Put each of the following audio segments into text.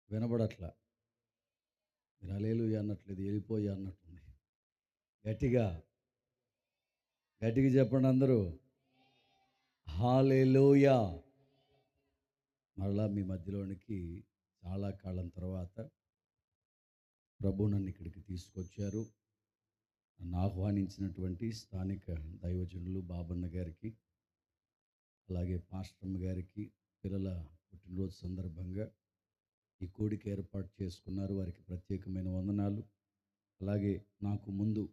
వినబడట్లా. మీరు హల్లెలూయా అనట్లేదు, వెళ్ళిపోయా అన్నట్టుంది. గట్టిగా, గట్టిగా చెప్పండి అందరూ. హల్లెలూయా. మరలా మీ మధ్యలోనికి చాలా కాలం తర్వాత ప్రభు నన్ను ఇక్కడికి తీసుకొచ్చారు. నన్ను ఆహ్వానించినటువంటి స్థానిక దైవజనులు బాబన్న గారికి, అలాగే పాస్టమ్మ గారికి పిల్లల పుట్టినరోజు సందర్భంగా ఈ కూడిక ఏర్పాటు చేసుకున్నారు. వారికి ప్రత్యేకమైన వందనాలు. అలాగే నాకు ముందు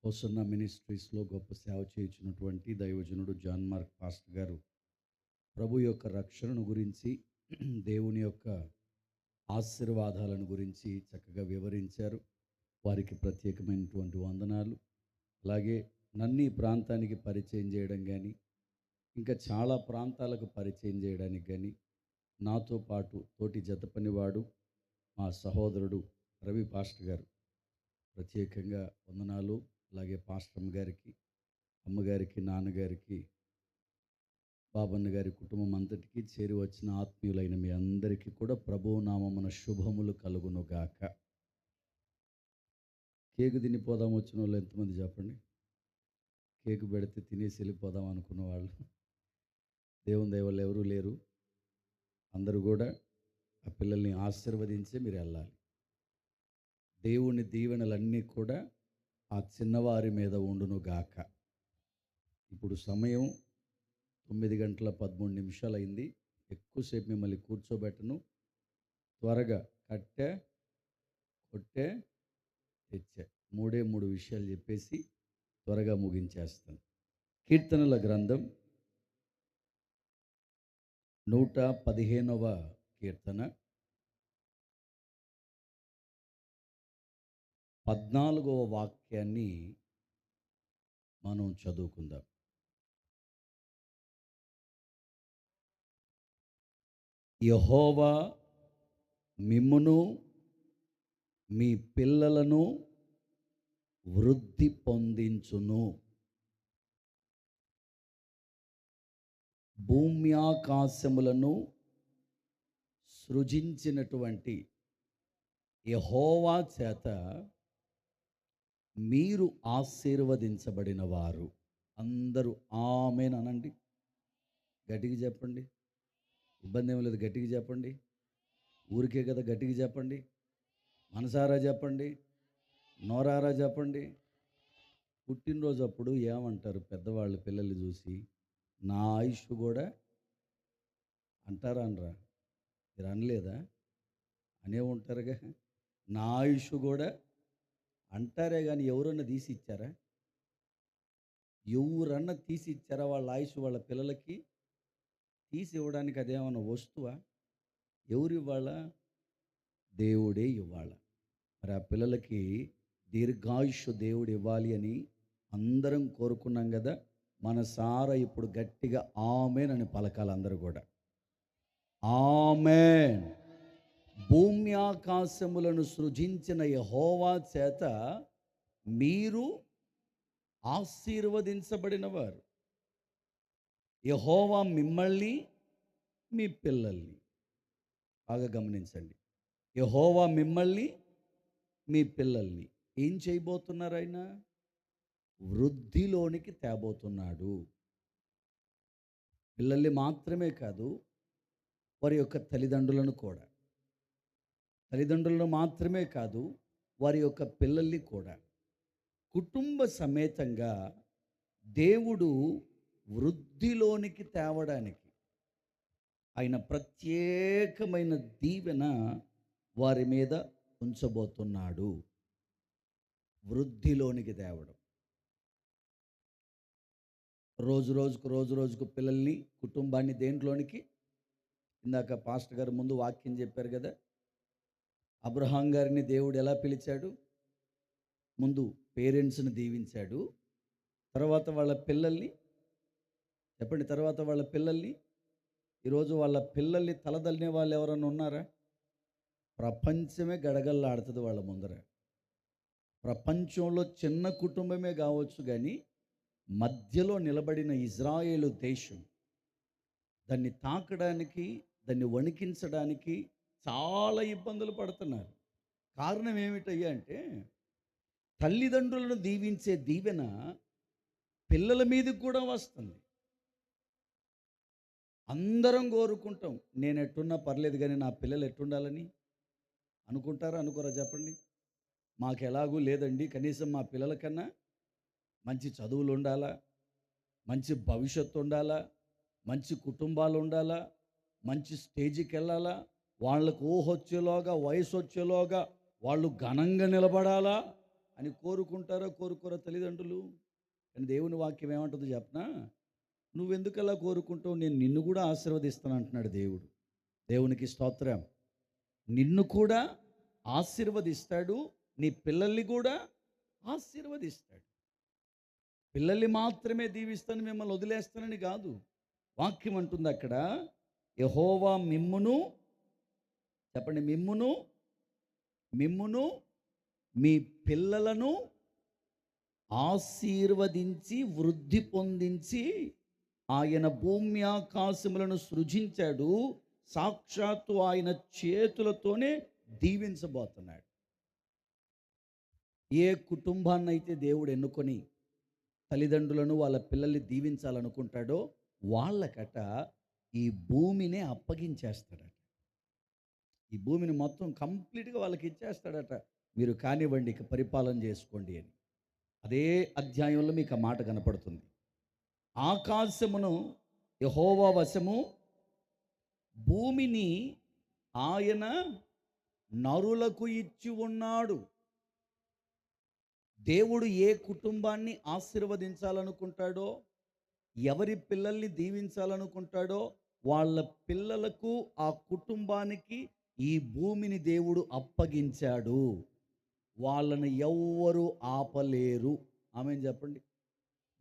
హోసన్న మినిస్ట్రీస్లో గొప్ప సేవ చేయించినటువంటి దైవజనుడు జాన్ మార్క్ పాస్టర్ గారు ప్రభు యొక్క రక్షణను గురించి, దేవుని యొక్క ఆశీర్వాదాలను గురించి చక్కగా వివరించారు. వారికి ప్రత్యేకమైనటువంటి వందనాలు. అలాగే నన్ను ఈ ప్రాంతానికి పరిచయం చేయడం కానీ, ఇంకా చాలా ప్రాంతాలకు పరిచయం చేయడానికి కానీ నాతో పాటు తోటి జత పనివాడు మా సహోదరుడు రవి పాస్టర్ గారు ప్రత్యేకంగా వందనాలు. అలాగే పాస్టమ్ గారికి, అమ్మగారికి, నాన్నగారికి, బాబన్న గారి కుటుంబం అంతటికీ చేరి వచ్చిన ఆత్మీయులైన మీ అందరికీ కూడా ప్రభువు నామమున శుభములు కలుగునుగాక. కేకు తినిపోదాం వచ్చిన వాళ్ళు ఎంతమంది చెప్పండి? కేకు పెడితే తినేసి వెళ్ళిపోదాం అనుకున్న వాళ్ళు దేవుని దయ వల్ల ఎవరూ లేరు. అందరూ కూడా ఆ పిల్లల్ని ఆశీర్వదించే మీరు వెళ్ళాలి. దేవుని దీవెనలన్నీ కూడా ఆ చిన్నవారి మీద ఉండునుగాక. ఇప్పుడు సమయం 9:13 అయింది. ఎక్కువసేపు మిమ్మల్ని కూర్చోబెట్టను. త్వరగా కట్టె, కొట్టె, తెచ్చే మూడే మూడు విషయాలు చెప్పేసి త్వరగా ముగించేస్తాను. కీర్తనల గ్రంథం 115వ కీర్తన 14వ వాక్యాన్ని మనం చదువుకుందాం. యెహోవా మిమ్మును మీ పిల్లలను వృద్ధి పొందించును. భూమ్యాకాశములను సృజించినటువంటి యెహోవా చేత మీరు ఆశీర్వదించబడిన వారు. అందరూ ఆమేన్ అనండి. గట్టిగా చెప్పండి. ఇబ్బంది ఏం లేదు, గట్టిగా చెప్పండి. ఊరికే కదా, గట్టిగా చెప్పండి. మనసారా చెప్పండి, నోరారా చెప్పండి. పుట్టినరోజు అప్పుడు ఏమంటారు పెద్దవాళ్ళు పిల్లల్ని చూసి? నా ఆయుష్ కూడా అంటారా అనరా? మీరు అనలేదా? అనే ఉంటారుగా. నా ఆయుష్ కూడా అంటారే కానీ ఎవరన్నా తీసి ఇచ్చారా? ఎవరన్నా తీసి ఇచ్చారా వాళ్ళ ఆయుష్ వాళ్ళ పిల్లలకి? తీసి ఇవ్వడానికి అదేమన్నా వస్తువా? ఎవరు ఇవ్వాలా? దేవుడే ఇవ్వాల. మరి ఆ పిల్లలకి దీర్ఘాయుష్ దేవుడు ఇవ్వాలి అని అందరం కోరుకున్నాం కదా. మనసారా ఇప్పుడు గట్టిగా ఆమేన్ అని పలకాలి అందరూ కూడా. ఆమేన్. భూమి ఆకాశములను సృజించిన యెహోవా చేత మీరు ఆశీర్వదించబడిన వారు. యెహోవా మిమ్మల్ని మీ పిల్లల్ని బాగా గమనించండి. యెహోవా మిమ్మల్ని మీ పిల్లల్ని ఏం చేయబోతున్నారు? ఆయన వృద్ధిలోనికి తేబోతున్నాడు. పిల్లల్ని మాత్రమే కాదు, వారి యొక్క తల్లిదండ్రులను కూడా. తల్లిదండ్రులను మాత్రమే కాదు, వారి యొక్క పిల్లల్ని కూడా కుటుంబ సమేతంగా దేవుడు వృద్ధిలోనికి తేవడానికి ఆయన ప్రత్యేకమైన దీవెన వారి మీద ఉంచబోతున్నాడు. వృద్ధిలోనికి తేవడం. రోజు రోజుకు పిల్లల్ని, కుటుంబాన్ని దేంట్లోనికి? ఇందాక పాస్టర్ గారు ముందు వాక్యం చెప్పారు కదా. అబ్రహాం గారిని దేవుడు ఎలా పిలిచాడు? ముందు పేరెంట్స్ని దీవించాడు, తర్వాత వాళ్ళ పిల్లల్ని చెప్పండి, తర్వాత వాళ్ళ పిల్లల్ని. ఈరోజు వాళ్ళ పిల్లల్ని తలదల్లిన వాళ్ళు ఎవరన్నా ఉన్నారా? ప్రపంచమే గడగల్లాడుతుంది వాళ్ళ ముందర. ప్రపంచంలో చిన్న కుటుంబమే కావచ్చు కానీ మధ్యలో నిలబడిన ఇజ్రాయేలు దేశం దాన్ని తాకడానికి, దాన్ని వణికించడానికి చాలా ఇబ్బందులు పడుతున్నారు. కారణం ఏమిటయ్యా అంటే, తల్లిదండ్రులను దీవించే దీవెన పిల్లల మీదకి కూడా వస్తుంది. అందరం కోరుకుంటాం, నేను ఎట్టున్నా పర్లేదు కానీ నా పిల్లలు ఎట్టుండాలని. అనుకుంటారా అనుకోరా చెప్పండి? మాకు ఎలాగూ లేదండి, కనీసం మా పిల్లల కన్నా మంచి చదువులు ఉండాలా, మంచి భవిష్యత్తు ఉండాలా, మంచి కుటుంబాలు ఉండాలా, మంచి స్టేజ్కి వెళ్ళాలా, వాళ్ళకు ఊహొచ్చేలోగా వయసు వచ్చేలోగా వాళ్ళు ఘనంగా నిలబడాలా అని కోరుకుంటారా కోరుకోరా తల్లిదండ్రులు? కానీ దేవుని వాక్యం ఏమంటుందో చెప్పనా? నువ్వెందుకు అలా కోరుకుంటావు? నేను నిన్ను కూడా ఆశీర్వదిస్తాను అంటున్నాడు దేవుడు. దేవునికి స్తోత్రం. నిన్ను కూడా ఆశీర్వదిస్తాడు, నీ పిల్లల్ని కూడా ఆశీర్వదిస్తాడు. పిల్లల్ని మాత్రమే దీవిస్తాను, మిమ్మల్ని వదిలేస్తానని కాదు. వాక్యం అంటుంది అక్కడ, యెహోవా మిమ్మును, చెప్పండి, మిమ్మును, మిమ్మును మీ పిల్లలను ఆశీర్వదించి వృద్ధి పొందించి ఆయన భూమి ఆకాశములను సృజించాడు. సాక్షాత్తు ఆయన చేతులతోనే దీవించబోతున్నాడు. ఏ కుటుంబాన్నైతే దేవుడు ఎన్నుకొని తల్లిదండ్రులను వాళ్ళ పిల్లల్ని దీవించాలనుకుంటాడో వాళ్ళకట ఈ భూమినే అప్పగించేస్తాడట. ఈ భూమిని మొత్తం కంప్లీట్గా వాళ్ళకి ఇచ్చేస్తాడట. మీరు కానివ్వండి, ఇక పరిపాలన చేసుకోండి అని. అదే అధ్యాయంలో మీకు ఆ మాట కనపడుతుంది. ఆకాశమును యెహోవా వశము, భూమిని ఆయన నరులకు ఇచ్చి ఉన్నాడు. దేవుడు ఏ కుటుంబాన్ని ఆశీర్వదించాలనుకుంటాడో, ఎవరి పిల్లల్ని దీవించాలనుకుంటాడో వాళ్ళ పిల్లలకు, ఆ కుటుంబానికి ఈ భూమిని దేవుడు అప్పగించాడు. వాళ్ళని ఎవ్వరు ఆపలేరు. ఆమేన్ చెప్పండి.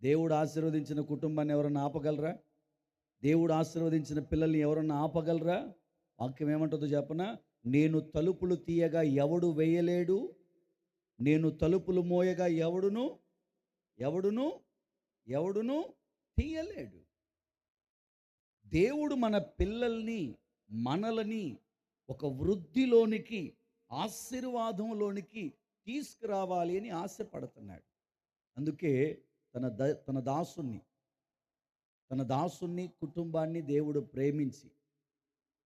దేవుడు ఆశీర్వదించిన కుటుంబాన్ని ఎవరన్నా ఆపగలరా? దేవుడు ఆశీర్వదించిన పిల్లల్ని ఎవరన్నా ఆపగలరా? వాక్యం ఏమంటుందో చెప్పనా? నేను తలుపులు తీయగా ఎవడు వేయలేడు, నేను తలుపులు మోయగా ఎవడును ఎవడును ఎవడును తీయలేడు. దేవుడు మన పిల్లల్ని, మనలని ఒక వృద్ధిలోనికి, ఆశీర్వాదంలోనికి తీసుకురావాలి అని ఆశపడుతున్నాడు. అందుకే తన దాసుని కుటుంబాన్ని దేవుడు ప్రేమించి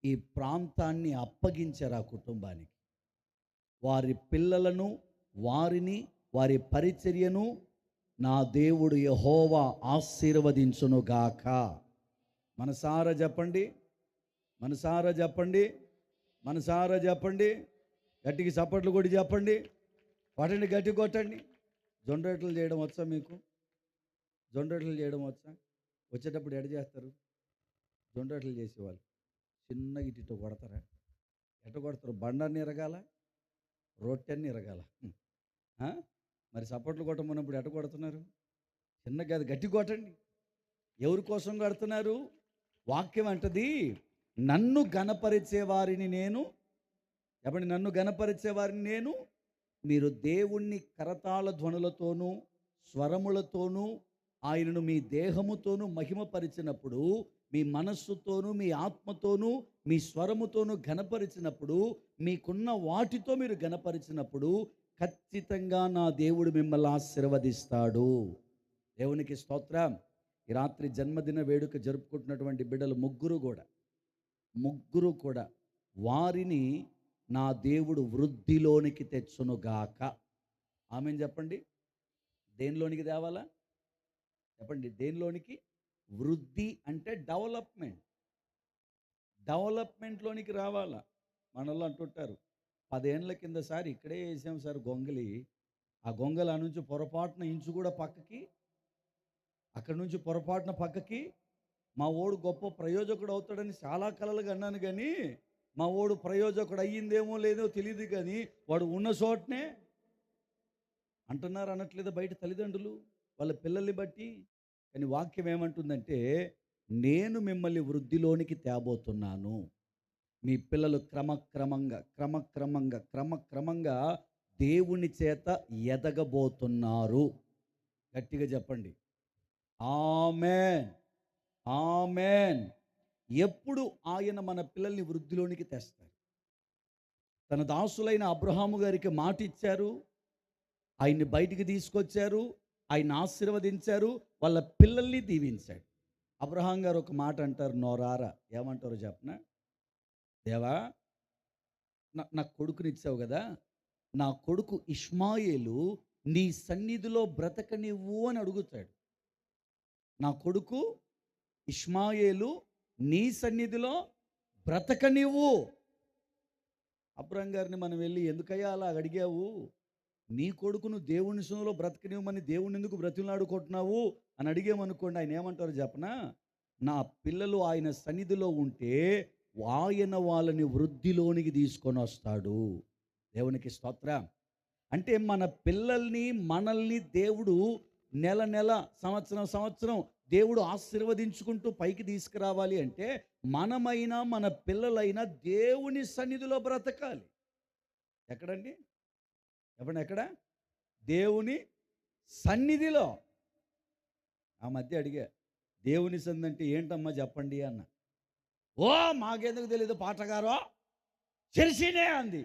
ఈ ప్రాంతాన్ని అప్పగించారు ఆ కుటుంబానికి. వారి పిల్లలను, వారిని, వారి పరిచర్యను నా దేవుడు యెహోవా ఆశీర్వదించునుగాక. మనసారా చెప్పండి, మనసారా చెప్పండి, మనసారా చెప్పండి. గట్టికి చప్పట్లు కొట్టి చెప్పండి. కొట్టండి, గట్టి కొట్టండి. జొండ్రట్లు చేయడం వచ్చా మీకు? జొండ్రట్లు చేయడం వచ్చా? వచ్చేటప్పుడు ఎడ చేస్తారు? జొండ్రట్లు చేసేవాళ్ళు చిన్నగా ఇటు కొడతారా? ఎట కొడతారు? బండాన్ని ఎరగాల, రొట్టెన్ని ఎరగాల. మరి చప్పట్లు కొట్టమన్నప్పుడు ఎట కొడుతున్నారు? చిన్నగా అది గట్టి కొట్టండి. ఎవరి కోసం కడుతున్నారు? వాక్యం అంటది, నన్ను గణపరిచే వారిని నేను, చెప్పండి, నన్ను గణపరిచే వారిని నేను, మీరు దేవుణ్ణి కరతాళ ధ్వనులతోనూ స్వరములతోనూ ఆయనను మీ దేహముతోనూ మహిమపరిచినప్పుడు, మీ మనస్సుతోనూ మీ ఆత్మతోనూ మీ స్వరముతోనూ ఘనపరిచినప్పుడు, మీకున్న వాటితో మీరు ఘనపరిచినప్పుడు ఖచ్చితంగా నా దేవుడు మిమ్మల్ని ఆశీర్వదిస్తాడు. దేవునికి స్తోత్రం. ఈ రాత్రి జన్మదిన వేడుక జరుపుకుంటున్నటువంటి బిడ్డలు ముగ్గురు కూడా వారిని నా దేవుడు వృద్ధిలోనికి తెచ్చునుగాక. ఆమేన్ చెప్పండి. దేనిలోనికి తేవాలా? చెప్పండి, దేనిలోనికి? వృద్ధి అంటే డెవలప్మెంట్లోనికి రావాలా. మనలో అంటుంటారు, 10 ఏళ్ళ కింద సార్ ఇక్కడే వేసాం సార్ గొంగలి, ఆ గొంగలి నుంచి పొరపాటున ఇంచు కూడా పక్కకి, అక్కడి నుంచి పొరపాటున పక్కకి, మా ఓడు గొప్ప ప్రయోజకుడు అవుతాడని చాలా కలలుగా అన్నాను, కానీ మా ఓడు ప్రయోజకుడు అయ్యిందేమో లేదో తెలియదు, కానీ వాడు ఉన్న చోటనే అంటున్నారు. అనట్లేదు బయట తల్లిదండ్రులు వాళ్ళ పిల్లల్ని బట్టి. కానీ వాక్యం ఏమంటుందంటే, నేను మిమ్మల్ని వృద్ధిలోనికి తేబోతున్నాను. మీ పిల్లలు క్రమక్రమంగా దేవుని చేత ఎదగబోతున్నారు. గట్టిగా చెప్పండి, ఆమేన్, ఆమేన్. ఎప్పుడు ఆయన మన పిల్లల్ని వృద్ధిలోనికి తెస్తారు? తన దాసులైన అబ్రహాము గారికి మాట ఇచ్చారు, ఆయన్ని బయటికి తీసుకొచ్చారు, ఆయన ఆశీర్వదించారు, వాళ్ళ పిల్లల్ని దీవించాడు. అబ్రహాం గారు ఒక మాట అంటారు నోరారా, ఏమంటారో చెప్పనా? దేవా, నా కొడుకునిచ్చావు కదా, నా కొడుకు ఇష్మాయేలు నీ సన్నిధిలో బ్రతకనివ్వు అని అడుగుతాడు. నా కొడుకు ఇష్మాయేలు నీ సన్నిధిలో బ్రతకనివ్వు. అబ్రహాం గారిని మనం వెళ్ళి, ఎందుకయ్యా అలా అడిగావు? నీ కొడుకును దేవుని సన్నిధిలో బ్రతకనివ్వమని దేవుని ఎందుకు బ్రతిమలాడుకుంటున్నావు అని అడిగామనుకోండి, ఆయన ఏమంటారు చెప్పనా? నా పిల్లలు ఆయన సన్నిధిలో ఉంటే ఆయన వాళ్ళని వృద్ధిలోనికి తీసుకొని వస్తాడు. దేవునికి స్తోత్రం. అంటే మన పిల్లల్ని, మనల్ని దేవుడు నెల నెల, సంవత్సరం సంవత్సరం దేవుడు ఆశీర్వదించుకుంటూ పైకి తీసుకురావాలి అంటే మనమైనా మన పిల్లలైనా దేవుని సన్నిధిలో బ్రతకాలి. ఎక్కడండి? చెప్పండి, ఎక్కడ? దేవుని సన్నిధిలో. ఆ మధ్య అడిగా, దేవుని సన్నిధి అంటే ఏంటమ్మా చెప్పండి అన్న. ఓ మాకెందుకు తెలియదు పాటగారో, చర్చినే అంది.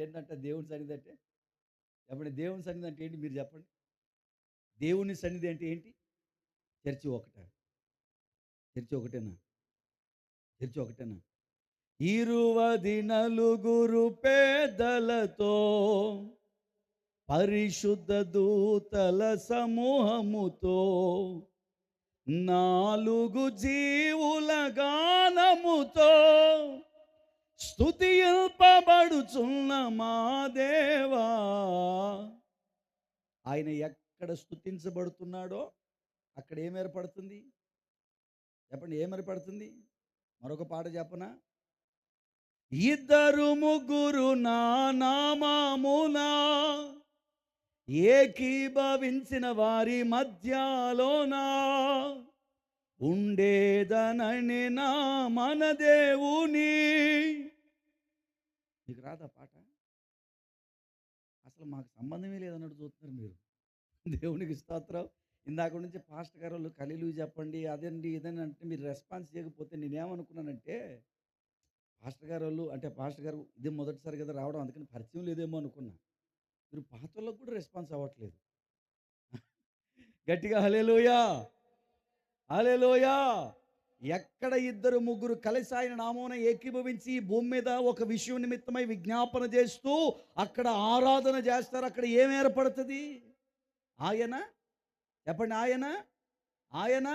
ఏంటంటే దేవుని సన్నిధి అంటే? చెప్పండి, దేవుని సన్నిధి అంటే ఏంటి మీరు చెప్పండి? దేవుని సన్నిధి అంటే ఏంటి? చర్చి ఒకటే. చర్చి ఒకటేనా? చర్చి ఒకటేనా? 24 పేదలతో పరిశుద్ధ దూతల సమూహముతో 4 జీవుల గానముతో స్తుతింపబడుచున్న మా దేవా. ఆయన ఎక్కడ స్తుతించబడుతున్నాడో అక్కడ ఏం ఏర్పడుతుంది? చెప్పండి, ఏం ఏర్పడుతుంది? మరొక పాట చెప్పనా? 2 నా నామమునా ఏకీభవించిన వారి మధ్యలోనా ఉండేదనని నా మన దేవుని. మీకు రాదా పాట? అసలు మాకు సంబంధమే లేదన్నట్టు చూస్తున్నారు మీరు. దేవునికి స్తోత్రం. ఇందాక నుంచి పాస్టర్ గారు వాళ్ళు ఖలీలు చెప్పండి, అదండి ఇదని అంటే మీరు రెస్పాన్స్ చేయకపోతే నేనేమనుకున్నానంటే, పాస్టర్ గారు వాళ్ళు అంటే పాస్టర్ గారు ఇదే మొదటిసారి కదా రావడం, అందుకని పరిచయం లేదేమో అనుకున్నా. మీరు పాత వాళ్ళకు కూడా రెస్పాన్స్ అవ్వట్లేదు. గట్టిగా హల్లెలూయా, హల్లెలూయా. ఎక్కడ 2 కలిసి ఆయన నామమున ఏకీభవించి ఈ భూమి మీద ఒక విషయం నిమిత్తమై విజ్ఞాపన చేస్తూ అక్కడ ఆరాధన చేస్తారు, అక్కడ ఏం ఏర్పడుతుంది? ఆయన. చెప్పండి, ఆయన. ఆయన.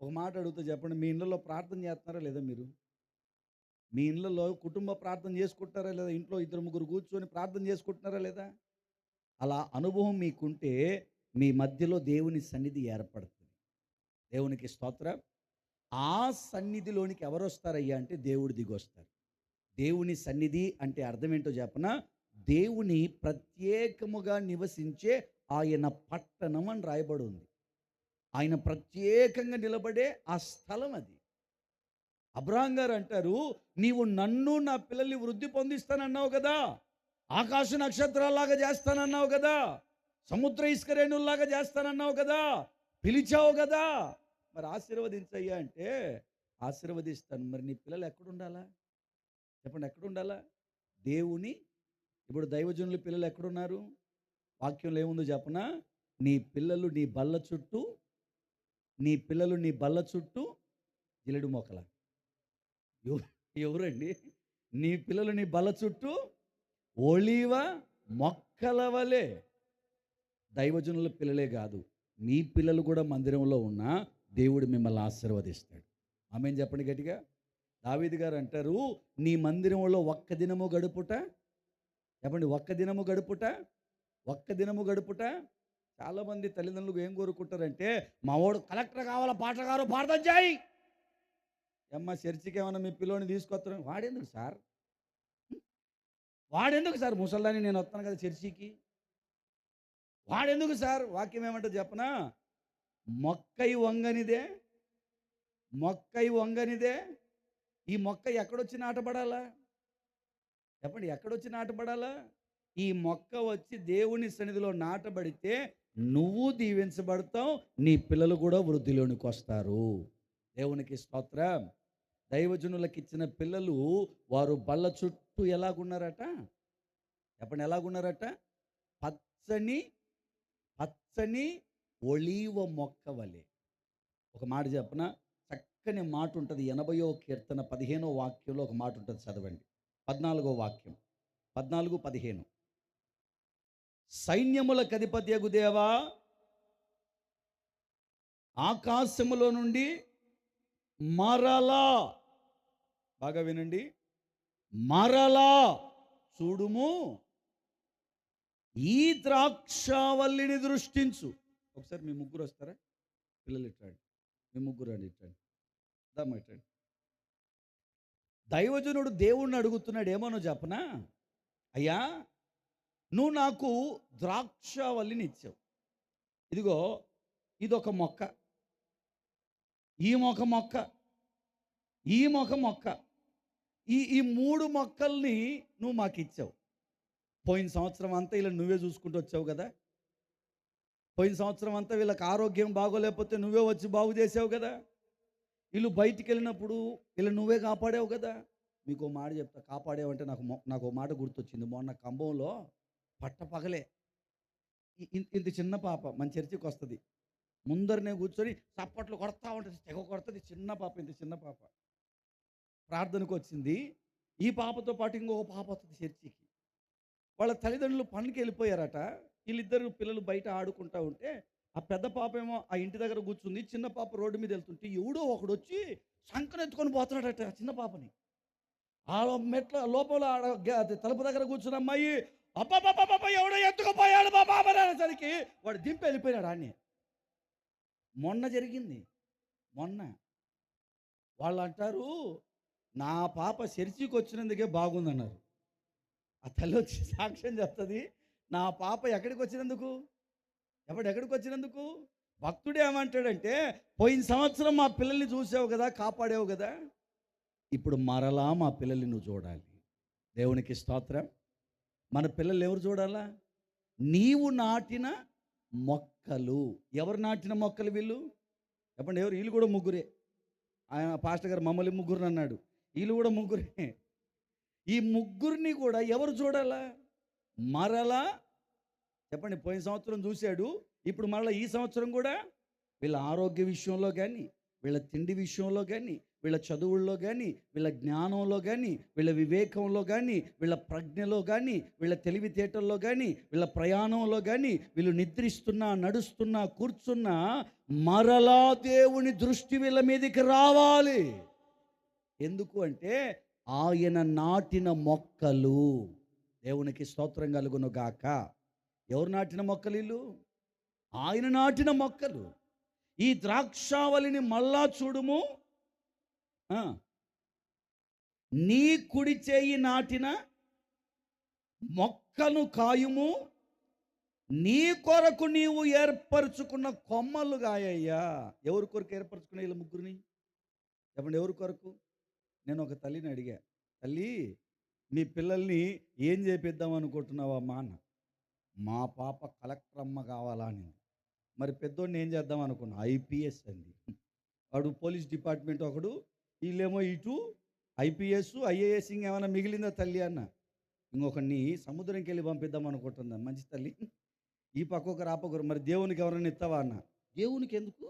ఒక మాట అడుగుతా చెప్పండి, మీ ఇళ్ళలో ప్రార్థన చేస్తున్నారా లేదా? మీరు మీ ఇళ్ళలో కుటుంబ ప్రార్థన చేసుకుంటారా లేదా? ఇంట్లో 2-3 కూర్చొని ప్రార్థన చేసుకుంటున్నారా లేదా? అలా అనుభవం మీకుంటే మీ మధ్యలో దేవుని సన్నిధి ఏర్పడుతుంది. దేవునికి స్తోత్రం. ఆ సన్నిధిలోనికి ఎవరు వస్తారయ్యా అంటే దేవుడు దిగొస్తారు. దేవుని సన్నిధి అంటే అర్థం ఏంటో చెప్పనా? దేవుని ప్రత్యేకముగా నివసించే ఆయన పట్టణం అని రాయబడి ఉంది. ఆయన ప్రత్యేకంగా నిలబడే ఆ స్థలం అది. అబ్రహాం గారు అంటారు, నీవు నన్ను నా పిల్లల్ని వృద్ధి పొందిస్తానన్నావు కదా, ఆకాశ నక్షత్రాల్లాగా చేస్తానన్నావు కదా, సముద్ర ఇసుకరేణుల్లాగా చేస్తానన్నావు కదా, పిలిచావు కదా, మరి ఆశీర్వదించయ్యా అంటే ఆశీర్వదిస్తాను. మరి నీ పిల్లలు ఎక్కడుండాలా? చెప్పండి, ఎక్కడుండాలా? దేవుని. ఇప్పుడు దైవజనుల పిల్లలు ఎక్కడున్నారు? వాక్యంలో ఏముందో చెప్పనా? నీ పిల్లలు నీ బల్ల చుట్టూ, నీ పిల్లలు నీ బల్ల చుట్టూ జిలెడు మొక్కల. ఎవరండి? నీ పిల్లలు నీ బల్ల చుట్టూ ఒలీవ మొక్కల వలె. దైవజనుల పిల్లలే కాదు, మీ పిల్లలు కూడా మందిరంలో ఉన్నా దేవుడు మిమ్మల్ని ఆశీర్వదిస్తాడు. ఆమేన్ చెప్పండి గట్టిగా. దావీదు గారు అంటారు, నీ మందిరంలో ఒక్క దినము గడుపుట. చెప్పండి, ఒక్క దినము గడుపుట. ఒక్క దినము గడుపుట. చాలామంది తల్లిదండ్రులు ఏం కోరుకుంటారంటే, మా వాడు కలెక్టర్ కావాలా, పాటగారు ప్రార్థన చేయి. అమ్మ చర్చికి ఏమన్నా మీ పిల్లోని తీసుకొస్తాను. వాడెందుకు సార్? వాడెందుకు సార్? ముసల్దాన్ని నేను వస్తాను కదా చర్చికి. వాడెందుకు సార్? వాక్యం ఏమంటే చెప్పనా? మొక్కై వంగనిదే, మొక్కై వంగనిదే. ఈ మొక్క ఎక్కడొచ్చి నాటబడాలా? చెప్పండి, ఎక్కడొచ్చి నాటబడాలా? ఈ మొక్క వచ్చి దేవుని సన్నిధిలో నాటబడితే నువ్వు దీవించబడతావు, నీ పిల్లలు కూడా వృద్ధిలోనికి వస్తారు. దేవునికి స్తోత్రం. దైవజనులకు ఇచ్చిన పిల్లలు వారు బల్ల చుట్టూ చుట్టూ ఎలాగున్నారట? చెప్పండి, ఎలాగున్నారట? పచ్చని పచ్చని ఒలీవ మొక్క వలె. ఒక మాట చెప్పనా? చక్కని మాట ఉంటుంది. 80వ కీర్తన 15వ వాక్యంలో ఒక మాట ఉంటుంది, చదవండి. 14వ వాక్యం, 14, 15. సైన్యములకు అధిపత్యగు దేవా, ఆకాశములో నుండి మరలా, బాగా వినండి, మరలా చూడుము, ఈ ద్రాక్షావల్లిని దృష్టించు. ఒకసారి మీ ముగ్గురు వస్తారా? పిల్లలు ఇట్రండి, మీ ముగ్గురు అండి, ఇట్రండి, దమ్మ ఇట్రండి. దైవజనుడు దేవుణ్ణి అడుగుతున్నాడు, ఏమోనో చెప్పనా? అయ్యా, నువ్వు నాకు ద్రాక్షావల్లిని ఇచ్చావు. ఇదిగో ఇదొక మొక్క, ఈ మొక్క, ఈ మొక్క, ఈ 3 మొక్కల్ని నువ్వు మాకు ఇచ్చావు. పోయిన సంవత్సరం అంతా ఇలా నువ్వే చూసుకుంటూ వచ్చావు కదా. పోయిన సంవత్సరం అంతా వీళ్ళకి ఆరోగ్యం బాగోలేకపోతే నువ్వే వచ్చి బాగు చేసావు కదా. వీళ్ళు బయటికి వెళ్ళినప్పుడు వీళ్ళు నువ్వే కాపాడావు కదా. మీకు ఓ మాట చెప్తా, కాపాడేవంటే నాకు ఓ మాట గుర్తొచ్చింది. మొన్న కంభంలో పట్టపగలే ఇంత చిన్న పాప మన చర్చికి వస్తుంది, ముందరనే కూర్చొని చప్పట్లు కొడతా ఉంటుంది, తెగ కొడుతుంది. చిన్న పాప, ఇంత చిన్న పాప ప్రార్థనకు వచ్చింది. ఈ పాపతో పాటు ఇంకొక పాప వస్తుంది చర్చికి. వాళ్ళ తల్లిదండ్రులు పనికి వెళ్ళిపోయారట. వీళ్ళిద్దరు పిల్లలు బయట ఆడుకుంటూ ఉంటే ఆ పెద్ద పాప ఏమో ఆ ఇంటి దగ్గర కూర్చుంది, చిన్న పాప రోడ్డు మీద వెళ్తుంటే ఎవడో ఒకడు వచ్చి సంకనెత్తుకొని పోతున్నాడట చిన్న పాపని. ఆ మెట్ల లోపల తలుపు దగ్గర కూర్చున్న అమ్మాయి, అబ్బాబాబాబా ఎవడో ఎత్తుకుపోయాడు బాబా అనేసరికి వాడు దింపి వెళ్ళిపోయాడు. ఆడిని మొన్న జరిగింది. మొన్న వాళ్ళు అంటారు, నా పాప చర్చికి వచ్చినందుకే బాగుందన్నారు. ఆ తల్లి వచ్చి సాక్ష్యం చెప్తుంది, నా పాప ఎక్కడికి వచ్చినందుకు, ఎక్కడికి వచ్చినందుకు. భక్తుడు ఏమంటాడంటే, పోయిన సంవత్సరం మా పిల్లల్ని చూసావు కదా, కాపాడావు కదా, ఇప్పుడు మరలా మా పిల్లల్ని నువ్వు చూడాలి. దేవునికి స్తోత్రం. మన పిల్లలు ఎవరు చూడాలా? నీవు నాటిన మొక్కలు. ఎవరు నాటిన మొక్కలు వీళ్ళు? చెప్పండి, ఎవరు? వీళ్ళు కూడా ముగ్గురే. ఆయన పాస్టర్ గారు మమ్మల్ని ముగ్గురు అన్నాడు, వీళ్ళు కూడా ముగ్గురే. ఈ ముగ్గురిని కూడా ఎవరు చూడాలా? మరలా. చెప్పండి, పోయిన సంవత్సరం చూశాడు, ఇప్పుడు మరలా ఈ సంవత్సరం కూడా వీళ్ళ ఆరోగ్య విషయంలో కానీ, వీళ్ళ తిండి విషయంలో కానీ, వీళ్ళ చదువుల్లో కానీ, వీళ్ళ జ్ఞానంలో కానీ, వీళ్ళ వివేకంలో కానీ, వీళ్ళ ప్రజ్ఞలో కానీ, వీళ్ళ తెలివితేటల్లో కానీ, వీళ్ళ ప్రయాణంలో కానీ, వీళ్ళు నిద్రిస్తున్నా, నడుస్తున్నా, కూర్చున్నా మరలా దేవుని దృష్టి వీళ్ళ మీదకి రావాలి. ఎందుకు అంటే ఆయన నాటిన మొక్కలు. దేవునికి స్తోత్రం కలుగును గాక. ఎవరు నాటిన మొక్కలు వీళ్ళు? ఆయన నాటిన మొక్కలు. ఈ ద్రాక్షావళిని మళ్ళా చూడుము, నీ కుడి చేయి నాటిన మొక్కను కాయుము, నీ కొరకు నీవు ఏర్పరచుకున్న కొమ్మలు గాయ్యా. ఎవరి కొరకు ఏర్పరచుకున్న వీళ్ళ ముగ్గురిని? చెప్పండి, ఎవరి కొరకు? నేను ఒక తల్లిని అడిగా, తల్లి మీ పిల్లల్ని ఏం చేపిద్దాం అనుకుంటున్నావా అమ్మా అన్న. మా పాప కలెక్టర్ అమ్మ కావాలా అని. మరి పెద్దోడిని ఏం చేద్దాం అనుకున్నా, ఐపీఎస్ అండి. వాడు పోలీస్ డిపార్ట్మెంట్ ఒకడు, వీళ్ళేమో ఇటు ఐపీఎస్ ఐఏఎస్. ఇంకేమైనా మిగిలిందా తల్లి అన్న. ఇంకొకరిని సముద్రంకి వెళ్ళి పంపిద్దాం అనుకుంటుందా. మంచి తల్లి, ఈ పక్కొకరు ఆ పక్కొకరు. మరి దేవునికి ఎవరైనా ఇస్తావా అన్న. దేవునికి ఎందుకు,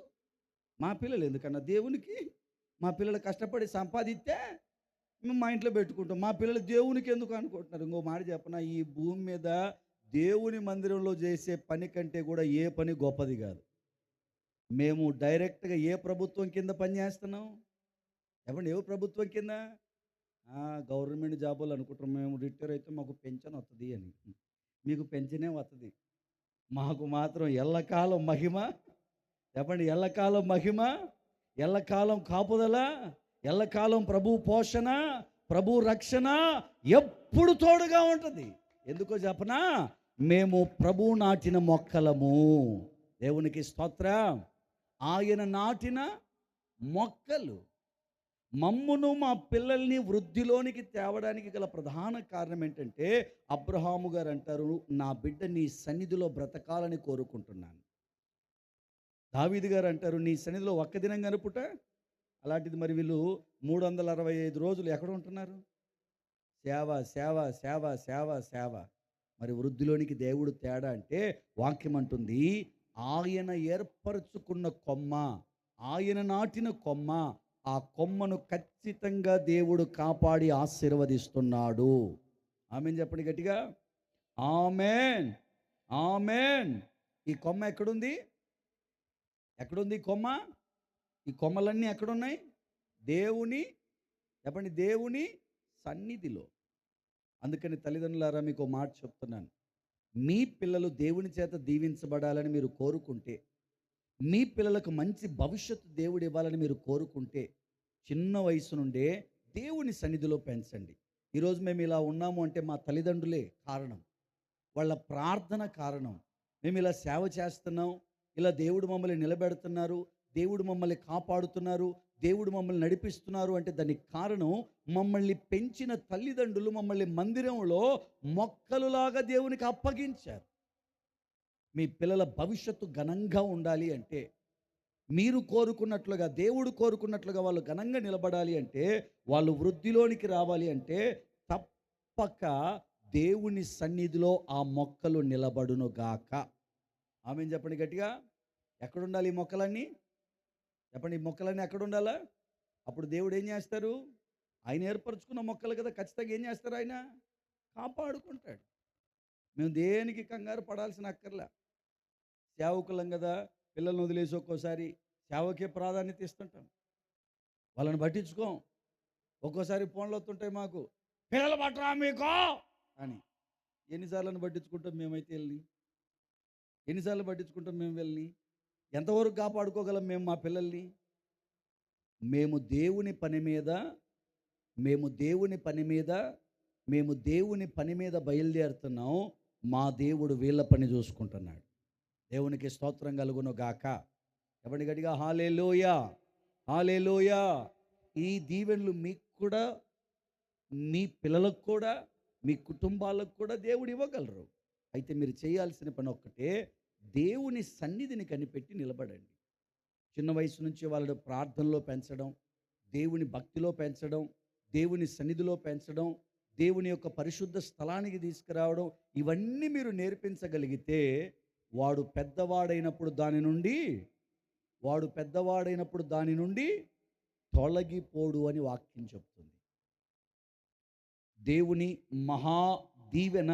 మా పిల్లలు ఎందుకన్నా దేవునికి? మా పిల్లలు కష్టపడి సంపాదిస్తే మేము మా ఇంట్లో పెట్టుకుంటాం, మా పిల్లలు దేవునికి ఎందుకు అనుకుంటున్నారు. ఇంకో మాట చెప్పనా, ఈ భూమి మీద దేవుని మందిరంలో చేసే పని కంటే కూడా ఏ పని గొప్పది కాదు. మేము డైరెక్ట్గా ఏ ప్రభుత్వం కింద పనిచేస్తున్నాం? చెప్పండి, ఏ ప్రభుత్వం కింద? గవర్నమెంట్ జాబులు అనుకుంటాం. మేము రిటైర్ అయితే మాకు పెన్షన్ వస్తుంది అని. మీకు పెన్షనే వస్తుంది, మాకు మాత్రం ఎల్లకాలం మహిమ. చెప్పండి, ఎల్లకాలం మహిమ, ఎల్లకాలం కాపుదల, ఎల్లకాలం ప్రభు పోషణ, ప్రభు రక్షణ ఎప్పుడు తోడుగా ఉంటుంది. ఎందుకో చెప్పనా, మేము ప్రభు నాటిన మొక్కలము. దేవునికి స్తోత్రం. ఆయన నాటిన మొక్కలు. మమ్మును మా పిల్లల్ని వృద్ధిలోనికి తేవడానికి గల ప్రధాన కారణం ఏంటంటే, అబ్రహాము గారు అంటారు, నా బిడ్డ నీ సన్నిధిలో బ్రతకాలని కోరుకుంటున్నాను. దావీదు గారు అంటారు, నీ సన్నిధిలో ఒక్క దినం గనుపుట. అలాంటిది మరి వీళ్ళు 365 రోజులు ఎక్కడ ఉంటున్నారు? సేవ సేవ సేవ సేవ సేవ. మరి వృద్ధిలోనికి దేవుడు తేడా అంటే వాక్యం అంటుంది, ఆయన ఏర్పరచుకున్న కొమ్మ, ఆయన నాటిన కొమ్మ, ఆ కొమ్మను ఖచ్చితంగా దేవుడు కాపాడి ఆశీర్వదిస్తున్నాడు. ఆమేన్ చెప్పండి గట్టిగా. ఆమేన్, ఆమేన్. ఈ కొమ్మ ఎక్కడుంది? ఎక్కడుంది కొమ్మ? ఈ కొమ్మలన్నీ ఎక్కడున్నాయి? దేవుని, చెప్పండి, దేవుని సన్నిధిలో. అందుకని తల్లిదండ్రులారా మీకు ఓ మాట చెప్తున్నాను. మీ పిల్లలు దేవుని చేత దీవించబడాలని మీరు కోరుకుంటే, మీ పిల్లలకు మంచి భవిష్యత్తు దేవుడు ఇవ్వాలని మీరు కోరుకుంటే, చిన్న వయసు నుండే దేవుని సన్నిధిలో పెంచండి. ఈరోజు మేము ఇలా ఉన్నాము అంటే మా తల్లిదండ్రులే కారణం, వాళ్ళ ప్రార్థన కారణం. మేము ఇలా సేవ చేస్తున్నాం, ఇలా దేవుడు మమ్మల్ని నిలబెడుతున్నారు, దేవుడు మమ్మల్ని కాపాడుతున్నారు, దేవుడు మమ్మల్ని నడిపిస్తున్నారు అంటే దానికి కారణం మమ్మల్ని పెంచిన తల్లిదండ్రులు మమ్మల్ని మందిరంలో మొక్కలులాగా దేవునికి అప్పగించారు. మీ పిల్లల భవిష్యత్తు ఘనంగా ఉండాలి అంటే, మీరు కోరుకున్నట్లుగా, దేవుడు కోరుకున్నట్లుగా వాళ్ళు ఘనంగా నిలబడాలి అంటే, వాళ్ళు వృద్ధిలోనికి రావాలి అంటే తప్పక దేవుని సన్నిధిలో ఆ మొక్కలు నిలబడును గాక. ఆమేన్ చెప్పండి గట్టిగా. ఎక్కడుండాలి ఈ మొక్కలన్నీ? చెప్పండి, ఈ మొక్కలన్నీ ఎక్కడ ఉండాలా? అప్పుడు దేవుడు ఏం చేస్తారు? ఆయన ఏర్పరచుకున్న మొక్కలు కదా, ఖచ్చితంగా ఏం చేస్తారు? ఆయన కాపాడుకుంటాడు. మేము దేనికి కంగారు పడాల్సిన అక్కర్లా. సేవకులం కదా, పిల్లల్ని వదిలేసి ఒక్కోసారి సేవకే ప్రాధాన్యత ఇస్తుంటాం, వాళ్ళని పట్టించుకోం. ఒక్కోసారి ఫోన్లు వస్తుంటాయి మాకు, పిల్లలు పట్టరా మీకు అని. ఎన్నిసార్లు పట్టించుకుంటాం మేమైతే వెళ్ళి? ఎన్నిసార్లు పట్టించుకుంటాం మేము వెళ్ళి? ఎంతవరకు కాపాడుకోగలం మేము మా పిల్లల్ని? మేము దేవుని పని మీద మేము దేవుని పని మీద మేము దేవుని పని మీద బయలుదేరుతున్నాం. మా దేవుడు వీళ్ళ పని చూసుకుంటున్నాడు. దేవునికి స్తోత్రం కలుగును గాక. ఎవరి గట్టిగా హల్లెలూయా, హల్లెలూయా. ఈ దీవెనలు మీకు కూడా, మీ పిల్లలకు కూడా, మీ కుటుంబాలకు కూడా దేవుడు ఇవ్వగలరు. అయితే మీరు చేయాల్సిన పని ఒక్కటే, దేవుని సన్నిధిని కనిపెట్టి నిలబడండి. చిన్న వయసు నుంచి వాళ్ళని ప్రార్థనలో పెంచడం, దేవుని భక్తిలో పెంచడం, దేవుని సన్నిధిలో పెంచడం, దేవుని యొక్క పరిశుద్ధ స్థలానికి తీసుకురావడం, ఇవన్నీ మీరు నేర్పించగలిగితే వాడు పెద్దవాడైనప్పుడు దాని నుండి తొలగిపోడు అని వాక్యం చెప్తుంది. దేవుని మహా దీవెన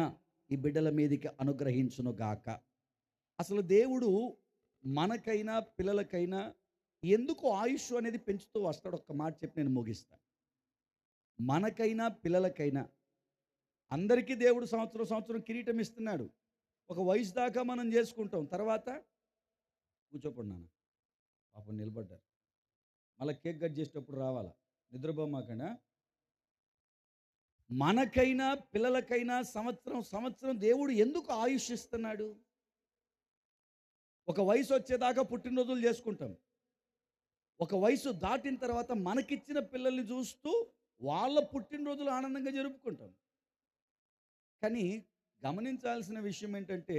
ఈ బిడ్డల మీదకి అనుగ్రహించును గాక. అసలు దేవుడు మనకైనా పిల్లలకైనా ఎందుకు ఆయుష్ అనేది పెంచుతూ వస్తాడు? ఒక్క మాట చెప్పి నేను ముగిస్తాను. మనకైనా పిల్లలకైనా అందరికీ దేవుడు సంవత్సరం సంవత్సరం కిరీటం ఇస్తున్నాడు. ఒక వయసు దాకా మనం చేసుకుంటాం, తర్వాత కూర్చోపడి నాన్న, పాపం నిలబడ్డారు, మళ్ళీ కేక్ కట్ చేసేటప్పుడు రావాలా, నిద్రపోమాకనా. మనకైనా పిల్లలకైనా సంవత్సరం సంవత్సరం దేవుడు ఎందుకు ఆయుష్ ఇస్తున్నాడు? ఒక వయసు వచ్చేదాకా పుట్టినరోజులు చేసుకుంటాం, ఒక వయసు దాటిన తర్వాత మనకిచ్చిన పిల్లల్ని చూస్తూ వాళ్ళ పుట్టినరోజులు ఆనందంగా జరుపుకుంటాం. కానీ గమనించాల్సిన విషయం ఏంటంటే,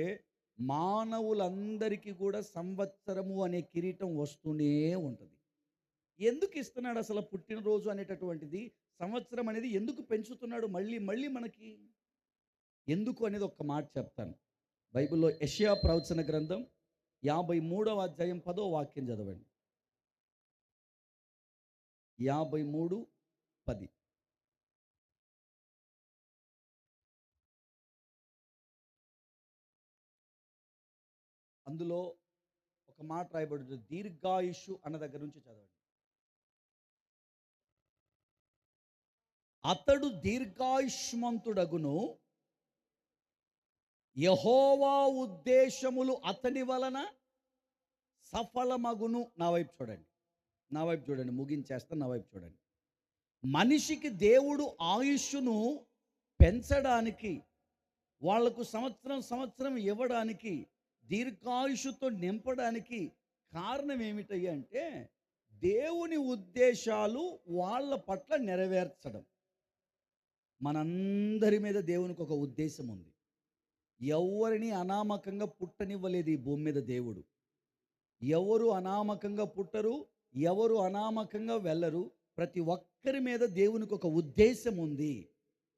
మానవులందరికీ కూడా సంవత్సరము అనే కిరీటం వస్తూనే ఉంటుంది. ఎందుకు ఇస్తున్నాడు అసలు పుట్టినరోజు అనేటటువంటిది? సంవత్సరం అనేది ఎందుకు పెంచుతున్నాడు మళ్ళీ మళ్ళీ మనకి? ఎందుకు అనేది ఒక్క మాట చెప్తాను. బైబిల్లో యెషయా ప్రవచన గ్రంథం 53వ అధ్యాయం 10వ వాక్యం చదవండి. 53:10. అందులో ఒక మాట రాయబడి, దీర్ఘాయుషు అన్న దగ్గర నుంచి చదవండి. అతడు దీర్ఘాయుష్మంతుడగును, యెహోవా ఉద్దేశములు అతని వలన సఫలమగును. నా వైపు చూడండి, నా వైపు చూడండి, ముగించేస్తా, నా వైపు చూడండి. మనిషికి దేవుడు ఆయుష్ను పెంచడానికి, వాళ్లకు సంవత్సరం సంవత్సరం ఇవ్వడానికి, దీర్ఘాయుషుతో నింపడానికి కారణం ఏమిటయ్యా అంటే, దేవుని ఉద్దేశాలు వాళ్ళ పట్ల నెరవేర్చడం. మనందరి మీద దేవునికి ఒక ఉద్దేశం ఉంది. ఎవరిని అనామకంగా పుట్టనివ్వలేదు ఈ భూమి మీద దేవుడు. ఎవరు అనామకంగా పుట్టరు, ఎవరు అనామకంగా వెళ్ళరు. ప్రతి ఒక్కరి మీద దేవునికి ఒక ఉద్దేశం ఉంది.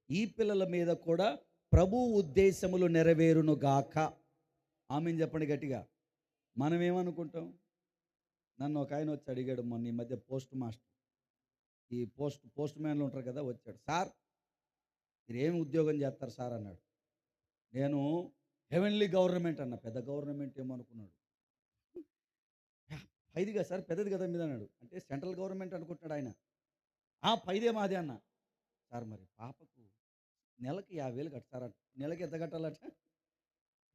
ఈ పిల్లల మీద కూడా ప్రభు ఉద్దేశములు నెరవేరును గాక. ఆమేన్ చెప్పండి గట్టిగా. మనం ఏమనుకుంటాం? నన్ను ఒక ఆయన వచ్చి అడిగాడు మొన్న ఈ మధ్య పోస్ట్ మాస్టర్, ఈ పోస్ట్ మ్యాన్లు ఉంటారు కదా, వచ్చాడు. సార్ మీరు ఏమి ఉద్యోగం చేస్తారు సార్ అన్నాడు. నేను హెవెన్లీ గవర్నమెంట్ అన్న. పెద్ద గవర్నమెంట్ ఏమో అనుకున్నాడు. పైది కదా సార్, పెద్దది కదా మీద అన్నాడు. అంటే సెంట్రల్ గవర్నమెంట్ అనుకుంటున్నాడు ఆయన. పైదే మాదే అన్న. సార్ మరి పాపకు నెలకి 50,000 కడతారట. నెలకి ఎంత కట్టాలట?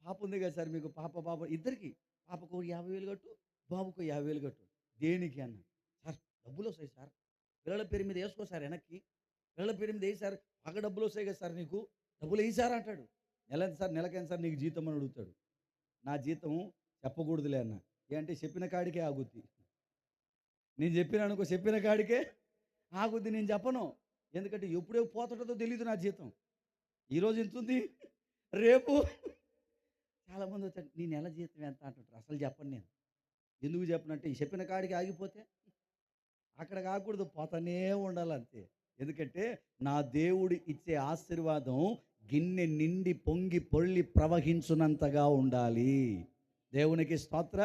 పాప ఉంది కదా సార్ మీకు, పాప ఇద్దరికి, పాపకు 50,000 కట్టు, బాబుకు 50,000 కట్టు. దేనికి అన్న. సార్ డబ్బులు వస్తాయి సార్, పిల్లల పేరు మీద వేసుకో సార్, వెనక్కి పిల్లల పేరు మీద వేయి సార్, బాగా డబ్బులు వస్తాయి కదా సార్, నీకు డబ్బులు వేయి సార్ అంటాడు. నెల ఎంత సార్, నెలకెంత సార్ నీకు జీతం అని అడుగుతాడు. నా జీతం చెప్పకూడదులే అన్న. ఏంటంటే చెప్పిన కాడికే ఆగుద్ది. నేను చెప్పిన అనుకో, చెప్పిన కాడికే ఆగుద్ది, నేను చెప్పను. ఎందుకంటే ఎప్పుడే పోతుంటుందో తెలియదు నా జీతం. ఈరోజు ఎంత ఉంది, రేపు. చాలామంది వచ్చారు, నీ నెల జీతం ఎంత అంటుంటారు. అసలు చెప్పను నేను. ఎందుకు చెప్పనంటే ఈ చెప్పిన కాడికి ఆగిపోతే అక్కడ కాకూడదు, పోతానే ఉండాలంతే. ఎందుకంటే నా దేవుడు ఇచ్చే ఆశీర్వాదం గిన్నె నిండి పొంగి పొర్లి ప్రవహించునంతగా ఉండాలి. దేవునికి స్తోత్ర.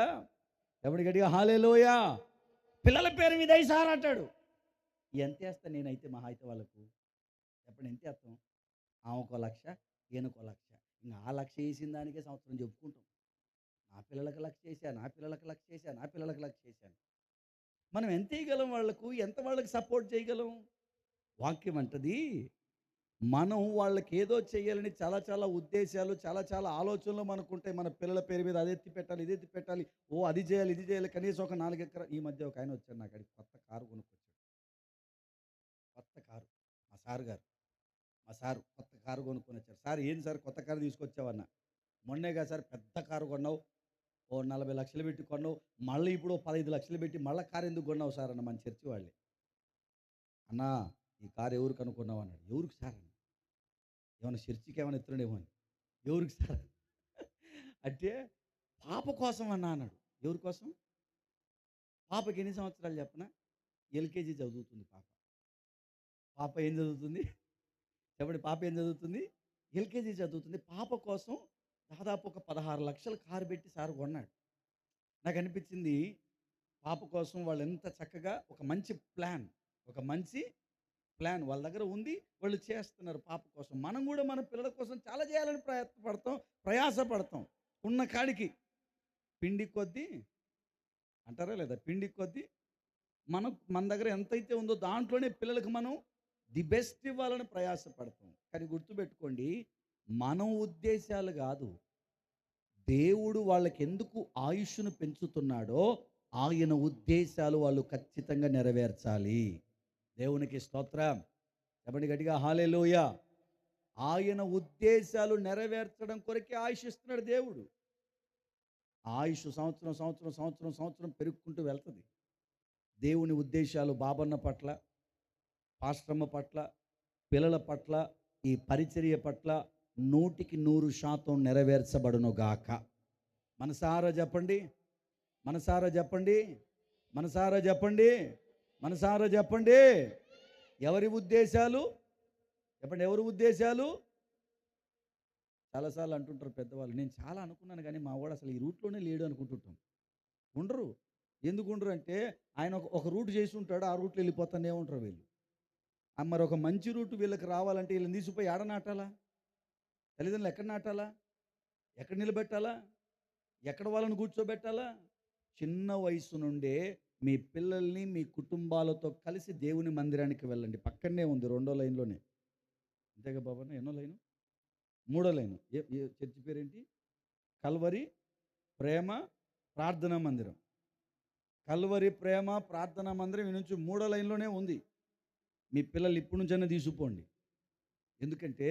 ఎవడి గడిగా హల్లెలూయా. పిల్లల పేరు మీద సార్ అంటాడు. ఎంత వేస్తా నేనైతే మహా అయితే వాళ్ళకు చెప్పండి, ఎంత వేస్తాం? ఆమెకో 1,00,000, ఈయనకో 1,00,000. ఇంకా ఆ 1,00,000 వేసిన దానికే సంవత్సరం చెప్పుకుంటాం. నా పిల్లలకు 1,00,000 చేశాను, నా పిల్లలకు 1,00,000 చేశాను, నా పిల్లలకు 1,00,000 చేశాను. మనం ఎంత వేయగలం వాళ్ళకు, ఎంత వాళ్ళకి సపోర్ట్ చేయగలం? వాక్యం అంటది, మనం వాళ్ళకి ఏదో చేయాలని చాలా చాలా ఉద్దేశాలు, చాలా చాలా ఆలోచనలు మనకుంటాయి. మన పిల్లల పేరు మీద అది ఎత్తి పెట్టాలి, ఇది ఎత్తి పెట్టాలి, అది చేయాలి, ఇది చేయాలి. కనీసం ఒక 4 ఎకరాలు. ఈ మధ్య ఒక ఆయన వచ్చాడు నాకు, అడిగి కొత్త కారు కొనుక్కొచ్చాడు. కొత్త కారు. మా సారు గారు, మా సారు కొత్త కారు కొనుక్కొని వచ్చారు. సార్ ఏంటి సార్ కొత్త కారు తీసుకొచ్చావన్న. మొన్నే కదా సార్ పెద్ద కారు కొన్నావు, 40 లక్షలు పెట్టి కొన్నావు, మళ్ళీ ఇప్పుడు 15 లక్షలు పెట్టి మళ్ళీ కారు ఎందుకు కొన్నావు సార్ అన్న. మన చర్చి వాళ్ళే. అన్నా ఈ కారు ఎవరికి అనుకున్నావు అన్నాడు. ఎవరికి సార్ అన్న. ఏమైనా చర్చికి ఏమైనా ఎత్తున్నాడేమో అని. ఎవరికి సార్ అంటే పాప కోసం అన్నా అన్నాడు. ఎవరి కోసం? పాపకి ఎన్ని సంవత్సరాలు చెప్పనా? ఎల్కేజీ చదువుతుంది పాప. పాప ఏం చదువుతుంది చెప్పండి? పాప ఏం చదువుతుంది? ఎల్కేజీ చదువుతుంది. పాప కోసం దాదాపు ఒక 16 లక్షలు కారు పెట్టి సార్ కొన్నాడు. నాకు అనిపించింది, పాప కోసం వాళ్ళు ఎంత చక్కగా ఒక మంచి ప్లాన్ వాళ్ళ దగ్గర ఉంది, వాళ్ళు చేస్తున్నారు పాప కోసం. మనం కూడా మన పిల్లల కోసం చాలా చేయాలని ప్రయాసపడతాం. ఉన్న కాడికి పిండి కొద్దీ అంటారా లేదా, పిండి కొద్దీ మన దగ్గర ఎంతైతే ఉందో దాంట్లోనే పిల్లలకు మనం ది బెస్ట్ ఇవ్వాలని ప్రయాసపడతాం. కానీ గుర్తుపెట్టుకోండి, మనం ఉద్దేశాలు కాదు, దేవుడు వాళ్ళకి ఎందుకు ఆయుష్ను పెంచుతున్నాడో ఆయన ఉద్దేశాలు వాళ్ళు ఖచ్చితంగా నెరవేర్చాలి. దేవునికి స్తోత్రం. చెప్పండి గట్టిగా హల్లెలూయా. ఆయన ఉద్దేశాలు నెరవేర్చడం కొరకే ఆయుష్ ఇస్తున్నాడు దేవుడు. ఆయుష్ సంవత్సరం పెరుగుకుంటూ వెళ్తుంది. దేవుని ఉద్దేశాలు బాబన్న పట్ల, పాస్టమ్మ పట్ల, పిల్లల పట్ల, ఈ పరిచర్య పట్ల 100% నెరవేర్చబడును గాక. మనసారా చెప్పండి, మనసారా చెప్పండి, మనసారా చెప్పండి, మనసారా చెప్పండి. ఎవరి ఉద్దేశాలు చెప్పండి? ఎవరి ఉద్దేశాలు? చాలాసార్లు అంటుంటారు పెద్దవాళ్ళు, నేను చాలా అనుకున్నాను కానీ మా వాడు అసలు ఈ రూట్లోనే లేడు అనుకుంటుంటాం. ఉండరు. ఎందుకు ఉండరు అంటే ఆయన ఒక రూట్ చేసి ఉంటాడు, ఆ రూట్లో వెళ్ళిపోతానే ఉంటారు వీళ్ళు. మరి ఒక మంచి రూట్ వీళ్ళకి రావాలంటే వీళ్ళని తీసిపోయి ఏడ నాటాలా? తల్లిదండ్రులు ఎక్కడ నాటాలా? ఎక్కడ నిలబెట్టాలా? ఎక్కడ వాళ్ళని కూర్చోబెట్టాలా? చిన్న వయసు నుండే మీ పిల్లల్ని మీ కుటుంబాలతో కలిసి దేవుని మందిరానికి వెళ్ళండి. పక్కనే ఉంది, 2వ లైన్లోనే. అంతేగా బాబా, ఎన్నో లైను? 3వ లైను. చర్చి పేరేంటి? కల్వరి ప్రేమ ప్రార్థనా మందిరం. కల్వరి ప్రేమ ప్రార్థనా మందిరం ఈ నుంచి 3వ లైన్లోనే ఉంది. మీ పిల్లలు ఇప్పటి నుంచైనా తీసుకుపోండి. ఎందుకంటే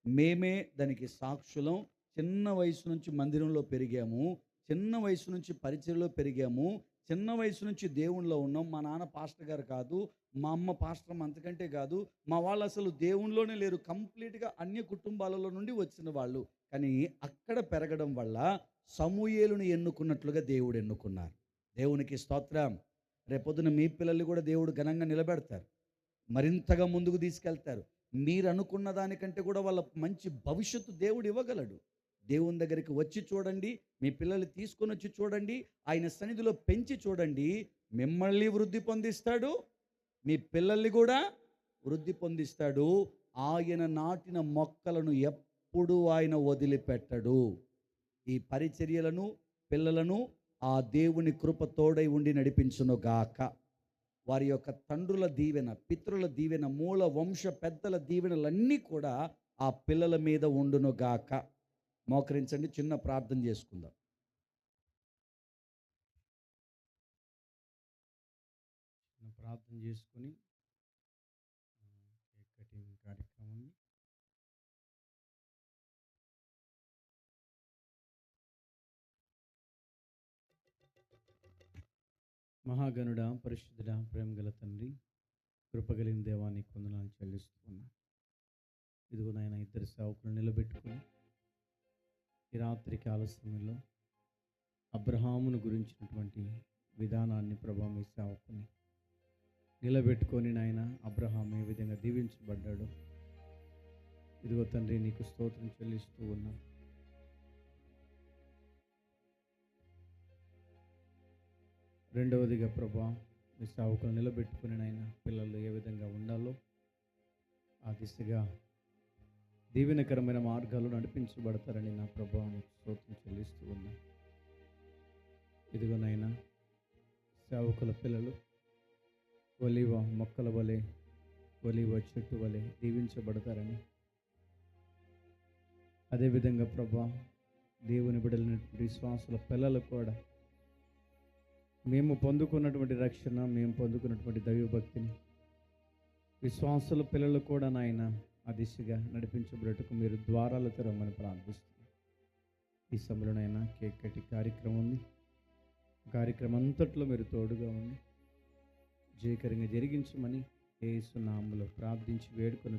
మేమే దానికి సాక్షులం. చిన్న వయసు నుంచి మందిరంలో పెరిగాము, చిన్న వయసు నుంచి పరిచయలో పెరిగాము, చిన్న వయసు నుంచి దేవునిలో ఉన్నాం. మా నాన్న పాస్టర్ గారు కాదు, మా అమ్మ పాస్టర్ అంతకంటే కాదు, మా వాళ్ళు అసలు దేవునిలోనే లేరు. కంప్లీట్గా అన్య కుటుంబాలలో నుండి వచ్చిన వాళ్ళు. కానీ అక్కడ పెరగడం వల్ల సమూయేలుని ఎన్నుకున్నట్లుగా దేవుడు ఎన్నుకున్నారు. దేవునికి స్తోత్రం. రేపొద్దున మీ పిల్లల్ని కూడా దేవుడు ఘనంగా నిలబెడతారు, మరింతగా ముందుకు తీసుకెళ్తారు. మీరు అనుకున్న దానికంటే కూడా వాళ్ళ మంచి భవిష్యత్తు దేవుడు ఇవ్వగలడు. దేవుని దగ్గరికి వచ్చి చూడండి, మీ పిల్లల్ని తీసుకొని వచ్చి చూడండి, ఆయన సన్నిధిలో పెంచి చూడండి. మిమ్మల్ని వృద్ధి పొందిస్తాడు, మీ పిల్లల్ని కూడా వృద్ధి పొందిస్తాడు. ఆయన నాటిన మొక్కలను ఎప్పుడూ ఆయన వదిలిపెట్టడు. ఈ పరిచర్యలను, పిల్లలను ఆ దేవుని కృప తోడై ఉండి నడిపించును గాక. వారి యొక్క తండ్రుల దీవెన, పితరుల దీవెన, మూల వంశ పెద్దల దీవెనలన్నీ కూడా ఆ పిల్లల మీద ఉండును గాక. మోకరించండి, చిన్న ప్రార్థన చేసుకుందాం. చిన్న ప్రార్థన చేసుకుని కేక్ కటింగ్ కార్యక్రమం. మహాగణుడా, పరిశుద్ధుడా, ప్రేమగల తండ్రి, కృపగలిగిన దేవానికి వందనాలు చెల్లిస్తున్నా. ఇదిగో నాయన, ఇద్దరు సేవకులను నిలబెట్టుకుని ఈ రాత్రి కాల సమయంలో అబ్రహామును గురించినటువంటి విధానాన్ని ప్రభా మీ సేవకుని నిలబెట్టుకొని నాయన, అబ్రహాం ఏ విధంగా దీవించబడ్డాడు, ఇదిగో తండ్రి నీకు స్తోత్రం చెల్లిస్తూ ఉన్నా. రెండవదిగా ప్రభా, మీ సేవకులు నిలబెట్టుకుని నాయన, పిల్లలు ఏ విధంగా ఉండాలో ఆ దిశగా దీవెనకరమైన మార్గాలు నడిపించబడతారని నా ప్రభా నీకు స్తోత్రం చెల్లిస్తూ ఉన్నా. ఇదిగోనైనా సేవకుల పిల్లలు ఒలీవ మొక్కల వలె, ఒలీవ చెట్టు వలె దీవించబడతారని, అదేవిధంగా ప్రభా దేవుని బిడ్డలైన విశ్వాసుల పిల్లలు కూడా మేము పొందుకున్నటువంటి రక్షణ, మేము పొందుకున్నటువంటి దైవభక్తిని విశ్వాసుల పిల్లలు కూడా నాయన ఆ దిశగా నడిపించబడటకు మీరు ద్వారాలు తెరవమని ప్రార్థిస్తున్నాం. ఈ సమయంలోనైనా కేక్ కట్టి కార్యక్రమం ఉంది. కార్యక్రమం అంతట్లో మీరు తోడుగా ఉండి జయకరంగా జరిగించమని యేసు నామములో ప్రార్థించి వేడుకొని